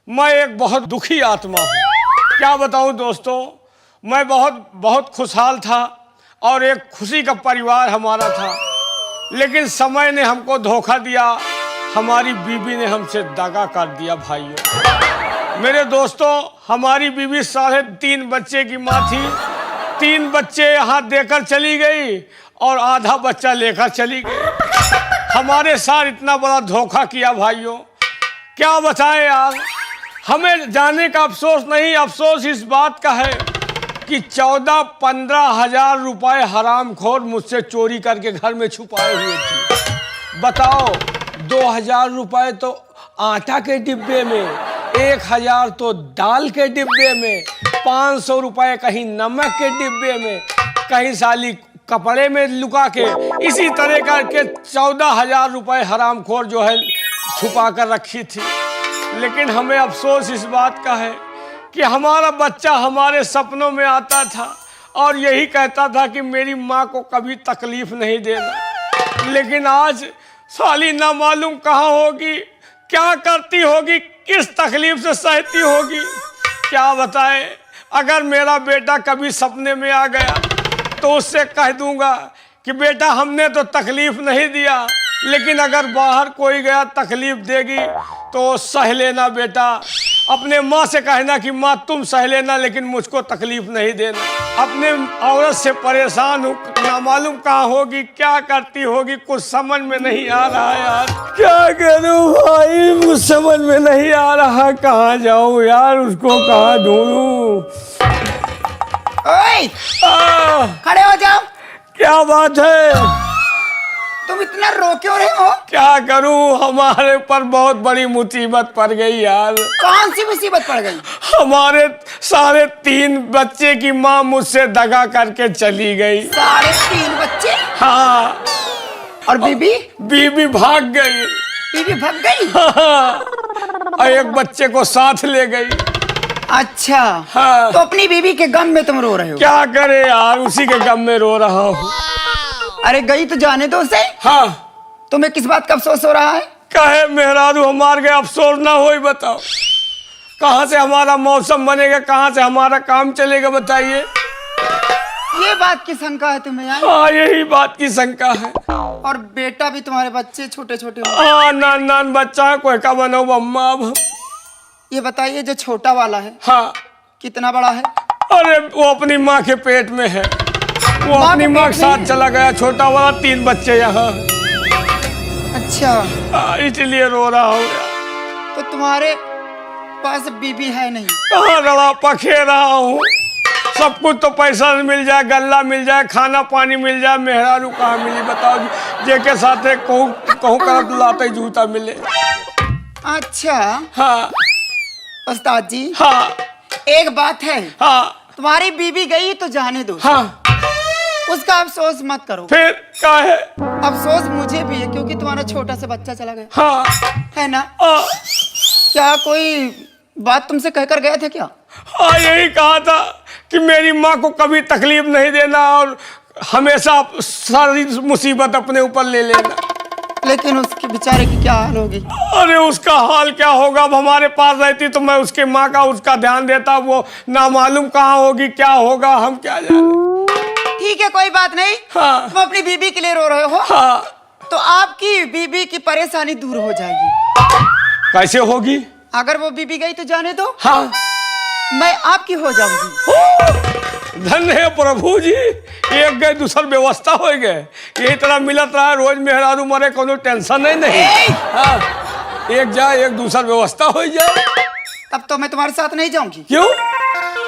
मैं एक बहुत दुखी आत्मा हूँ। क्या बताऊँ दोस्तों, मैं बहुत खुशहाल था और एक खुशी का परिवार हमारा था, लेकिन समय ने हमको धोखा दिया। हमारी बीवी ने हमसे दगा कर दिया। भाइयों मेरे दोस्तों, हमारी बीवी 3.5 बच्चे की माँ थी। 3 बच्चे यहाँ देकर चली गई और आधा बच्चा लेकर चली गई। हमारे साथ इतना बड़ा धोखा किया भाइयों, क्या बताएं यार। हमें जाने का अफसोस नहीं, अफसोस इस बात का है कि 14-15 हजार रुपए हरामखोर मुझसे चोरी करके घर में छुपाए हुए थे। बताओ, 2000 रुपए तो आटा के डिब्बे में, 1000 तो दाल के डिब्बे में, 500 रुपए कहीं नमक के डिब्बे में, कहीं साली कपड़े में लुका के, इसी तरह करके 14,000 रुपए हरामखोर जो है छुपा कर रखी थी। लेकिन हमें अफसोस इस बात का है कि हमारा बच्चा हमारे सपनों में आता था और यही कहता था कि मेरी माँ को कभी तकलीफ नहीं देना। लेकिन आज साली ना मालूम कहाँ होगी, क्या करती होगी, किस तकलीफ से सहती होगी, क्या बताए। अगर मेरा बेटा कभी सपने में आ गया तो उससे कह दूंगा कि बेटा हमने तो तकलीफ नहीं दिया, लेकिन अगर बाहर कोई गया तकलीफ देगी तो सह लेना बेटा। अपने माँ से कहना कि माँ तुम सह लेना, लेकिन मुझको तकलीफ नहीं देना। अपने औरत से परेशान हूँ, ना मालूम कहाँ होगी, क्या करती होगी, कुछ समझ में नहीं आ रहा यार। क्या करूँ भाई, मुझ समझ में नहीं आ रहा, कहाँ जाऊँ यार, उसको कहाँ ढूंढूं। खड़े हो जाओ। क्या बात है, तुम इतना रो क्यों रहे हो? क्या करूं, हमारे पर बहुत बड़ी मुसीबत पड़ गई यार। कौन सी मुसीबत पड़ गई? हमारे 3.5 बच्चे की माँ मुझसे दगा करके चली गई। 3.5 बच्चे? हाँ। और बीबी? बीबी भाग गई। बीबी भाग गई? हाँ। और एक बच्चे को साथ ले गई। अच्छा। हाँ। तो अपनी बीबी के गम में तुम रो रहे हो? क्या करे यार, उसी के गम में रो रहा हूँ। अरे गई तो जाने दो उसे। हाँ। तुम्हें किस बात का अफसोस हो रहा है? कहे मेहरारू हमार गए, अफसोस ना हो। बताओ कहाँ से हमारा मौसम बनेगा, कहाँ से हमारा काम चलेगा, बताइए। ये बात की शंका है तुम्हें यार? हाँ, यही बात की शंका है। और बेटा भी, तुम्हारे बच्चे छोटे छोटे? हाँ, नान बच्चा है, कोई का बनो अम्मा। अब ये बताइए, जो छोटा वाला है हाँ, कितना बड़ा है? अरे वो अपनी माँ के पेट में है, वो अपनी माँ के साथ चला गया। छोटा वाला 3 बच्चे यहाँ। अच्छा, इसलिए रो रहा हूँ। तो तुम्हारे पास बीबी है नहीं? कहाँ रड़ा पखे रहा हूँ। सब कुछ तो पैसा मिल जाए, गल्ला मिल जाए, खाना पानी मिल जाए, मेहरारू कहाँ मिली बताओ। जेके साथ कहूँ कर लाते जूता मिले। अच्छा। हाँ उस्ताद जी। हाँ। एक बात है। हाँ। तुम्हारी बीबी गई तो जाने दो। हाँ। उसका अफसोस मत करो। फिर क्या है? अफसोस मुझे भी है, क्योंकि तुम्हारा छोटा सा बच्चा चला गया। हाँ। है ना? क्या कोई बात तुमसे कहकर गया था क्या? हाँ, यही कहा था कि मेरी माँ को कभी तकलीफ नहीं देना और हमेशा सारी मुसीबत अपने ऊपर ले लेना। लेकिन उसके बेचारे की क्या हाल होगी? अरे उसका हाल क्या होगा, अब हमारे पास रहती तो मैं उसके माँ का उसका ध्यान देता। वो ना मालूम कहाँ होगी, क्या होगा, हम क्या जाने। ठीक है, कोई बात नहीं। हाँ। तुम अपनी बीबी के लिए रो रहे हो। हाँ। तो आपकी बीबी की परेशानी दूर हो जाएगी। कैसे होगी? अगर वो बीबी गई तो जाने दो। हाँ। मैं आपकी हो जाऊंगी। धन्य है प्रभु जी, एक गए दूसर व्यवस्था हो गए। यही तरह मिलत रहा, रोज मेहरारू मरे, कोनो टेंशन नहीं। हाँ, एक जाए एक दूसर व्यवस्था हो जाए। तब तो मैं तुम्हारे साथ नहीं जाऊंगी। क्यों?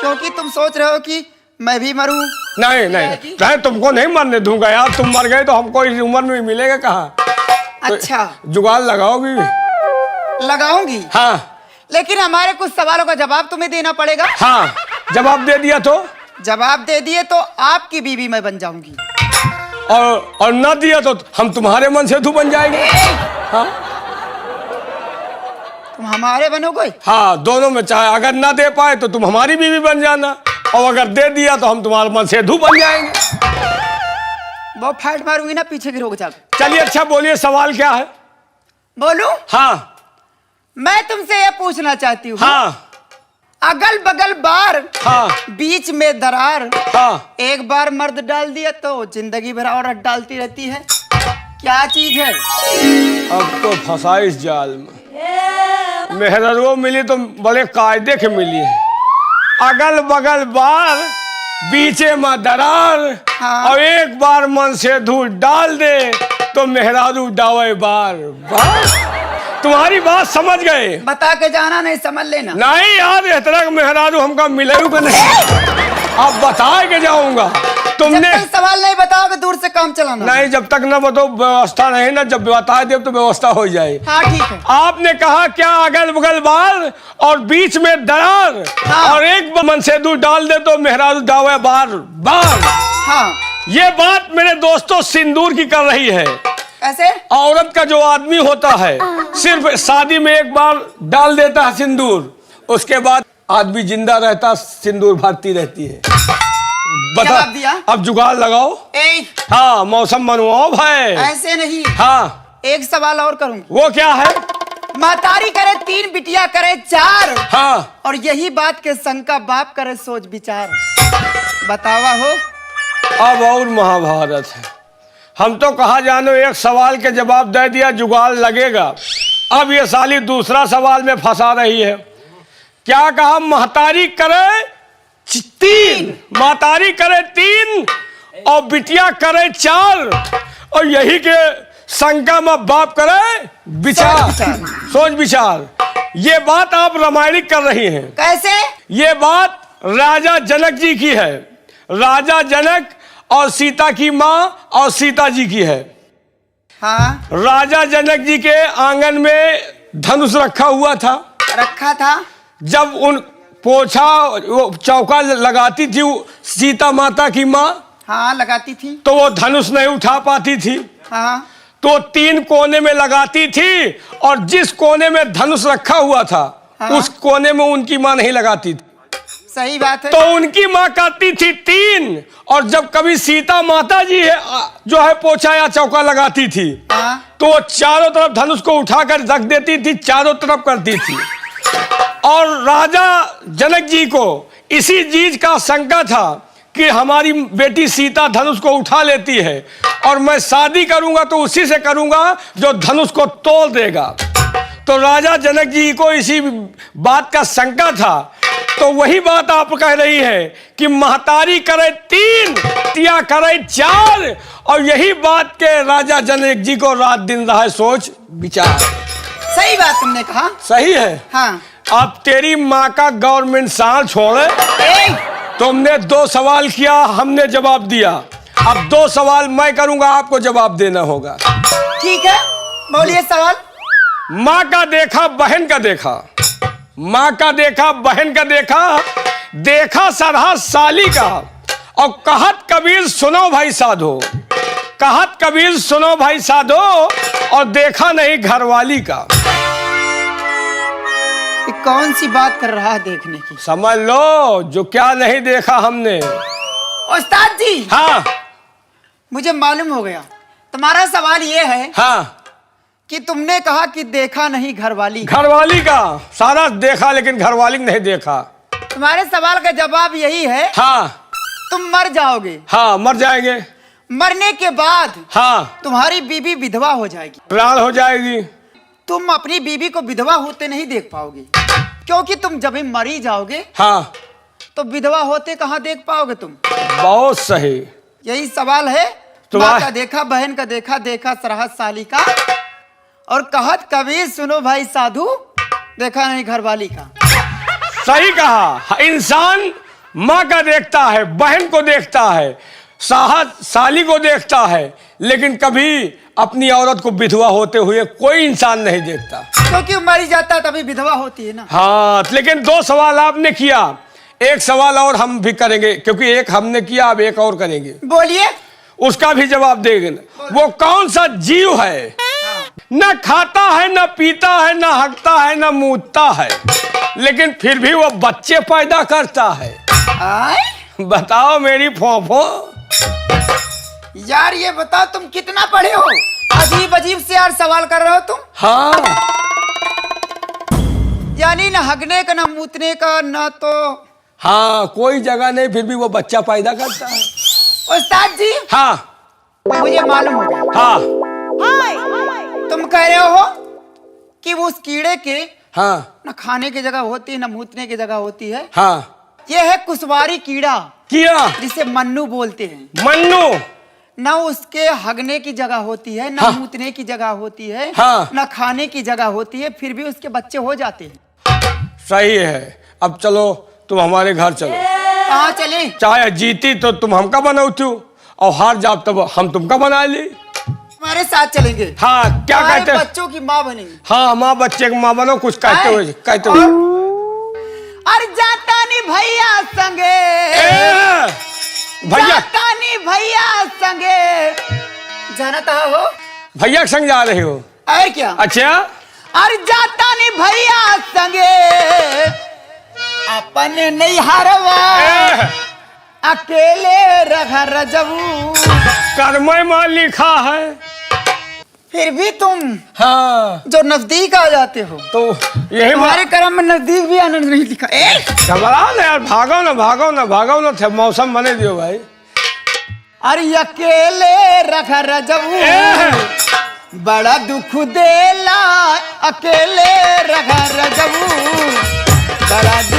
क्योंकि तुम सोच रहे हो कि मैं भी मरूं। नहीं, तुमको नहीं मरने दूंगा यार। तुम मर गए तो हमको इस उम्र में मिलेगा कहाँ। अच्छा, जुगाड़ लगाओगी? लगाऊंगी। हाँ। लेकिन हमारे कुछ सवालों का जवाब तुम्हें देना पड़ेगा। हाँ, जवाब दे दिया तो? जवाब दे दिए तो आपकी बीवी मैं बन जाऊंगी। और ना दिया तो हम तुम्हारे मन से बन जाएंगे। हाँ? तुम हमारे बनोगे? हाँ, दोनों में चाहे। अगर ना दे पाए तो तुम हमारी बीवी बन जाना, और अगर दे दिया तो हम तुम्हारे मन से बन जाएंगे। वो फाइट मारूंगी ना, पीछे गिरोगे। चल चलिए, अच्छा बोलिए, सवाल क्या है? बोलूं? हाँ। मैं तुमसे ये पूछना चाहती हूँ। हाँ अगल बगल बार, हाँ बीच में दरार, हाँ। एक बार मर्द डाल दिया तो जिंदगी भर औरत डालती रहती है, क्या चीज है? अब तो फंसा इस जाल में। मेहररो मिली तो बड़े कायदे के मिली है। अगल बगल बार, बीचे में दरार, हाँ। और एक बार मन से धूल डाल दे तो मेहरारू डावे बार बार। तुम्हारी बात समझ गए। बता के जाना, नहीं समझ लेना। नहीं यार, इस तरह का मेहरारू हमका मिलेगा नहीं। अब बता के जाऊंगा। जब तुमने तक सवाल नहीं बताओगे दूर से काम चलाना। नहीं, जब तक न बताओ व्यवस्था नहीं ना, जब बता दे तो व्यवस्था हो जाए। हाँ ठीक है। आपने कहा क्या अगल बगल बार और बीच में दरार, हाँ। और एक मन से दूर डाल दे तो मेहरारू दावे बार बार। हाँ ये बात मेरे दोस्तों सिंदूर की कर रही है। कैसे? औरत का जो आदमी होता है सिर्फ शादी में एक बार डाल देता है सिंदूर, उसके बाद आदमी जिंदा रहता, सिंदूर भरती रहती है। जवाब दिया। अब जुगाड़ लगाओ। हाँ, मौसम मनवाओ भाई। ऐसे नहीं। हाँ, एक सवाल और करूंगी। वो क्या है? महतारी करे 3, बिटिया करे 4, हाँ, और यही बात के शंका बाप करे सोच विचार, बतावा हो। अब और महाभारत है। हम तो कहा जानो एक सवाल के जवाब दे दिया, जुगाड़ लगेगा। अब ये साली दूसरा सवाल में फंसा रही है। क्या कहा? महतारी करे 3, महतारी करे 3 और बिटिया करे 4, और यही के शंका में बाप करे विचार, सोच विचार। ये बात आप रामायणिक कर रही हैं। कैसे? ये बात राजा जनक जी की है। राजा जनक और सीता की माँ और सीता जी की है। हाँ राजा जनक जी के आंगन में धनुष रखा हुआ था। रखा था। जब उन पोछा वो चौका लगाती थी सीता माता की माँ, हाँ लगाती थी। तो वो धनुष नहीं उठा पाती थी, हाँ तो 3 कोने में लगाती थी, और जिस कोने में धनुष रखा हुआ था, हाँ। उस कोने में उनकी माँ नहीं लगाती थी। सही बात है। तो उनकी माँ करती थी 3, और जब कभी सीता माता जी है जो है पोछा या चौका लगाती थी, हाँ। तो वो चारों तरफ धनुष को उठाकर रख देती थी, चारों तरफ करती थी। और राजा जनक जी को इसी चीज का शंका था कि हमारी बेटी सीता धनुष को उठा लेती है, और मैं शादी करूंगा तो उसी से करूंगा जो धनुष को तोड़ देगा। तो राजा जनक जी को इसी बात का शंका था। तो वही बात आप कह रही है कि महतारी करे 3, बिटिया करे 4, और यही बात के राजा जनक जी को रात दिन रहा सोच विचार। सही बात तुमने कहा। सही है। हाँ। अब तेरी माँ का गवर्नमेंट साल छोड़े। तुमने 2 सवाल किया, हमने जवाब दिया। अब 2 सवाल मैं करूंगा, आपको जवाब देना होगा। ठीक है, बोलिए सवाल। माँ का देखा बहन का देखा, माँ का देखा बहन का देखा, देखा सरहा साली का, और कहत कबीर सुनो भाई साधो, कहत कबीर सुनो भाई साधो, और देखा नहीं घरवाली का। ये कौन सी बात कर रहा है देखने की? समझ लो जो क्या नहीं देखा हमने। उस्ताद जी, हाँ मुझे मालूम हो गया। तुम्हारा सवाल ये है हाँ, कि तुमने कहा कि देखा नहीं घरवाली। घरवाली का सारा देखा, लेकिन घरवाली नहीं देखा। तुम्हारे सवाल का जवाब यही है, हाँ तुम मर जाओगे। हाँ, मर जाएंगे। मरने के बाद हाँ, तुम्हारी बीवी विधवा हो जाएगी। प्राण हो जाएगी। तुम अपनी बीवी को विधवा होते नहीं देख पाओगे, क्योंकि तुम जब ही मरी जाओगे हाँ, तो विधवा होते कहाँ देख पाओगे तुम? बहुत सही। यही सवाल है। माँ का देखा बहन का देखा, देखा सरहद साली का, और कहत कबीर सुनो भाई साधु, देखा नहीं घरवाली का। सही कहा। इंसान माँ का देखता है, बहन को देखता है, साली को देखता है, लेकिन कभी अपनी औरत को विधवा होते हुए कोई इंसान नहीं देखता, क्योंकि मरी जाता है तभी विधवा होती है ना। हाँ, लेकिन 2 सवाल आपने किया, एक सवाल और हम भी करेंगे, क्योंकि एक हमने किया, अब एक और करेंगे। बोलिए। उसका भी जवाब देंगे। वो कौन सा जीव है, न खाता है, न पीता है, न हकता है, न मूतता है, लेकिन फिर भी वो बच्चे पैदा करता है? बताओ मेरी फोफो। यार ये बताओ तुम कितना पढ़े हो? अजीब अजीब से यार सवाल कर रहे हो तुम। हाँ, यानी न हगने का, न मूतने का, न तो। हाँ, कोई जगह नहीं, फिर भी वो बच्चा पैदा करता है। उस्ताद जी, हाँ मुझे मालूम हो गया। हाँ तुम कह रहे हो कि वो उस कीड़े के हाँ न खाने की जगह होती है, न मूतने की जगह होती है। हाँ। ये है कुसवारी कीड़ा, कीड़ा, जिसे मन्नू बोलते हैं। मन्नू। न उसके हगने की जगह होती है, न हाँ। मूतने की जगह होती है, हाँ। न खाने की जगह होती है, फिर भी उसके बच्चे हो जाते हैं। सही है। अब चलो, तुम हमारे घर चलो। कहाँ चले? चाहे जीती तो तुम हमका बनाओ, और हार जाओ तब हम तुमका बना ली। हमारे साथ चलेंगे। हाँ, क्या हमारे कहते? बच्चों की माँ बनेंगे। हाँ, माँ बच्चे की माँ बनो, कुछ कहते आए। हुए कहते और- हुए। अरे जातानी भैया संगे, भैया, जातानी भैया संगे, जानता हो? भैया के संग जा रहे हो? और क्या? अच्छा। अरे जातानी भैया संगे, अपने नहीं हरवा, अकेले रघा रजबू। कर्म में लिखा है। फिर भी तुम हाँ, जो नजदीक आ जाते हो, तो यही हमारे कर्म में नजदीक भी आनंद नहीं लिखा। घबरा ना यार, भागो ना, भागो ना, भागो ना, थे मौसम बने दियो भाई। अरे अकेले रखा रजबू, बड़ा दुख देला, अकेले रखा रजबू, बड़ा